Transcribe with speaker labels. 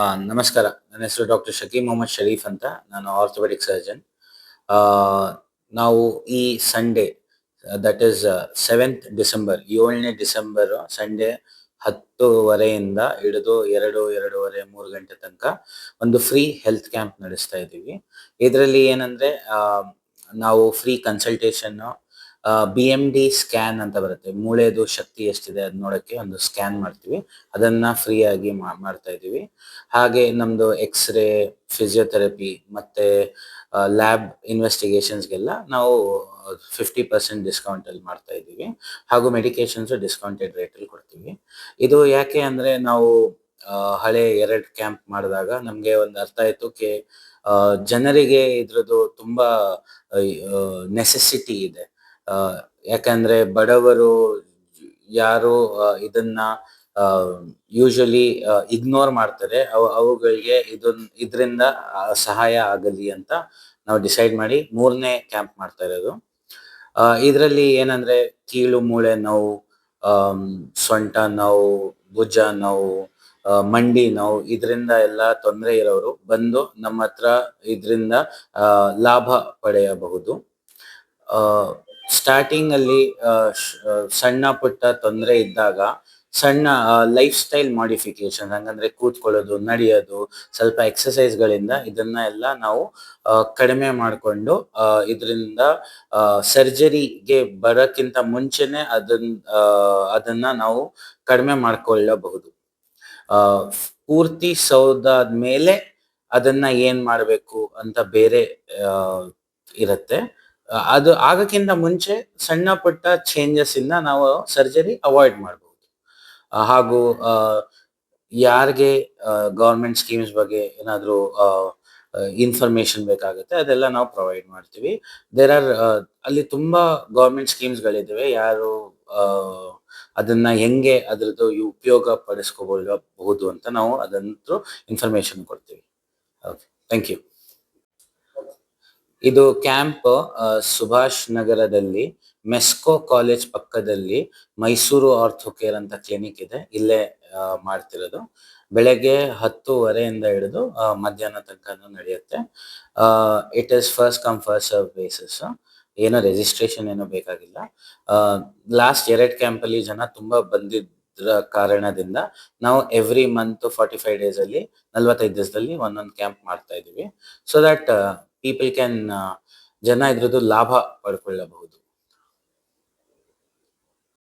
Speaker 1: ನಮಸ್ಕಾರ. ನನ್ನ ಹೆಸರು ಡಾಕ್ಟರ್ ಶಕೀಲ್ ಮೊಹಮ್ಮದ್ ಶರೀಫ್ ಅಂತ. ನಾನು ಆರ್ಥೋಪೆಡಿಕ್ ಸರ್ಜನ್. ಆ, ನಾವು ಈ Sunday that is 7th December, 7ನೇ ಡಿಸೆಂಬರ್ ಸಂಡೇ 10:30 ಹಿಡಿದು 2:30 3 ಗಂಟೆ ತನಕ ಒಂದು ಫ್ರೀ ಹೆಲ್ತ್ ಕ್ಯಾಂಪ್ ನಡೆಸ್ತಾ ಇದ್ದೀವಿ. ಇದರಲ್ಲಿ ಏನಂದ್ರೆ ನಾವು ಫ್ರೀ ಕನ್ಸಲ್ಟೇಷನ್, BMD ಸ್ಕ್ಯಾನ್ ಅಂತ ಬರುತ್ತೆ, ಮೂಳೆದು ಶಕ್ತಿ ಎಷ್ಟಿದೆ ಅದ್ ನೋಡಕ್ಕೆ ಒಂದು ಸ್ಕ್ಯಾನ್ ಮಾಡ್ತೀವಿ. ಅದನ್ನ ಫ್ರೀ ಆಗಿ ಮಾಡ್ತಾ ಇದೀವಿ. ಹಾಗೆ ನಮ್ದು ಎಕ್ಸ್ರೇ, ಫಿಸಿಯೋಥೆರಪಿ ಮತ್ತೆ ಲ್ಯಾಬ್ ಇನ್ವೆಸ್ಟಿಗೇಷನ್ಸ್ಗೆಲ್ಲ ನಾವು 50% ಡಿಸ್ಕೌಂಟ್ ಅಲ್ಲಿ ಮಾಡ್ತಾ ಇದ್ದೀವಿ. ಹಾಗೂ ಮೆಡಿಕೇಶನ್ಸ್ ಡಿಸ್ಕೌಂಟೆಡ್ ರೇಟ್ ಅಲ್ಲಿ ಕೊಡ್ತೀವಿ. ಇದು ಯಾಕೆ ಅಂದ್ರೆ ನಾವು ಹಳೆ 2 ಕ್ಯಾಂಪ್ ಮಾಡಿದಾಗ ನಮ್ಗೆ ಒಂದು ಅರ್ಥ ಆಯ್ತು ಜನರಿಗೆ ಇದ್ರದ್ದು ತುಂಬಾ ನೆಸೆಸಿಟಿ ಇದೆ. ಯಾಕಂದ್ರೆ ಬಡವರು ಯಾರು ಇದನ್ನ ಯೂಶಲಿ ಇಗ್ನೋರ್ ಮಾಡ್ತಾರೆ. ಅವುಗಳಿಗೆ ಇದರಿಂದ ಸಹಾಯ ಆಗಲಿ ಅಂತ ನಾವು ಡಿಸೈಡ್ ಮಾಡಿ 3ನೇ ಕ್ಯಾಂಪ್ ಮಾಡ್ತಾ ಇರೋದು. ಇದರಲ್ಲಿ ಏನಂದ್ರೆ ಕೀಲು ಮೂಳೆ ನೋವು, ಸೊಂಟ ನೋವು, ಭುಜ ನೋವು, ಮಂಡಿ ನೋವು, ಇದರಿಂದ ಎಲ್ಲ ತೊಂದರೆ ಇರೋರು ಬಂದು ನಮ್ಮ ಹತ್ರ ಇದರಿಂದ ಲಾಭ ಪಡೆಯಬಹುದು. ಸ್ಟಾರ್ಟಿಂಗ್ ಅಲ್ಲಿ ಸಣ್ಣ ಪುಟ್ಟ ತೊಂದರೆ ಇದ್ದಾಗ ಸಣ್ಣ ಲೈಫ್ ಸ್ಟೈಲ್ ಮಾಡಿಫಿಕೇಶನ್, ಹಂಗಂದ್ರೆ ಕೂತ್ಕೊಳ್ಳೋದು, ನಡೆಯೋದು, ಸ್ವಲ್ಪ ಎಕ್ಸಸೈಸ್ ಗಳಿಂದ ಇದನ್ನ ಎಲ್ಲ ನಾವು ಕಡಿಮೆ ಮಾಡಿಕೊಂಡು ಇದರಿಂದ ಸರ್ಜರಿಗೆ ಬರೋಕ್ಕಿಂತ ಮುಂಚೆನೆ ಅದನ್ನ ನಾವು ಕಡಿಮೆ ಮಾಡ್ಕೊಳ್ಳಬಹುದು. ಪೂರ್ತಿ ಸೌದಾದ್ಮೇಲೆ ಅದನ್ನ ಏನ್ ಮಾಡ್ಬೇಕು ಅಂತ ಬೇರೆ ಇರತ್ತೆ. ಅದು ಆಗಕ್ಕಿಂತ ಮುಂಚೆ ಸಣ್ಣ ಪುಟ್ಟ ಚೇಂಜಸ್ ಇಂದ ನಾವು ಸರ್ಜರಿ ಅವಾಯ್ಡ್ ಮಾಡಬಹುದು. ಹಾಗೂ ಯಾರಿಗೆ ಗವರ್ಮೆಂಟ್ ಸ್ಕೀಮ್ಸ್ ಬಗ್ಗೆ ಏನಾದ್ರು ಇನ್ಫಾರ್ಮೇಶನ್ ಬೇಕಾಗುತ್ತೆ ಅದೆಲ್ಲ ನಾವು ಪ್ರೊವೈಡ್ ಮಾಡ್ತೀವಿ. ಅಲ್ಲಿ ತುಂಬಾ ಗವರ್ಮೆಂಟ್ ಸ್ಕೀಮ್ಸ್ ಗಳಿದಾವೆ. ಯಾರು ಅದನ್ನ ಹೆಂಗೆ ಅದ್ರದ್ದು ಉಪಯೋಗ ಪಡಿಸ್ಕೋಬಹುದು ಅಂತ ನಾವು ಅದಂತೂ ಇನ್ಫಾರ್ಮೇಶನ್ ಕೊಡ್ತೀವಿ. Okay, thank you. ಇದು ಕ್ಯಾಂಪ್ ಸುಭಾಷ್ ನಗರದಲ್ಲಿ ಮೆಸ್ಕೋ ಕಾಲೇಜ್ ಪಕ್ಕದಲ್ಲಿ ಮೈಸೂರು ಆರ್ಥೋ ಕೇರ್ ಅಂತ ಕ್ಲಿನಿಕ್ ಇದೆ, ಇಲ್ಲೇ ಮಾಡ್ತಿರೋದು. ಬೆಳಗ್ಗೆ 10:30 ಹಿಡಿದು ಮಧ್ಯಾಹ್ನ ತನಕ ನಡೆಯುತ್ತೆ. It is first come first serve basis. ಏನೋ ರಿಜಿಸ್ಟ್ರೇಷನ್ ಏನೋ ಬೇಕಾಗಿಲ್ಲ. ಲಾಸ್ಟ್ 2 ಕ್ಯಾಂಪ್ ಅಲ್ಲಿ ಜನ ತುಂಬಾ ಬಂದಿದ್ರ ಕಾರಣದಿಂದ ನಾವು ಎವ್ರಿ ಮಂತ್ 45 ಡೇಸ್ ಅಲ್ಲಿ 45 ದಿವಸದಲ್ಲಿ ಒಂದೊಂದು ಕ್ಯಾಂಪ್ ಮಾಡ್ತಾ ಇದೀವಿ. ಸೊ ದಟ್ ಪೀಪಲ್ ಕ್ಯಾನ್ ಜನ ಇದ್ರದ್ದು ಲಾಭ ಪಡ್ಕೊಳ್ಳಬಹುದು.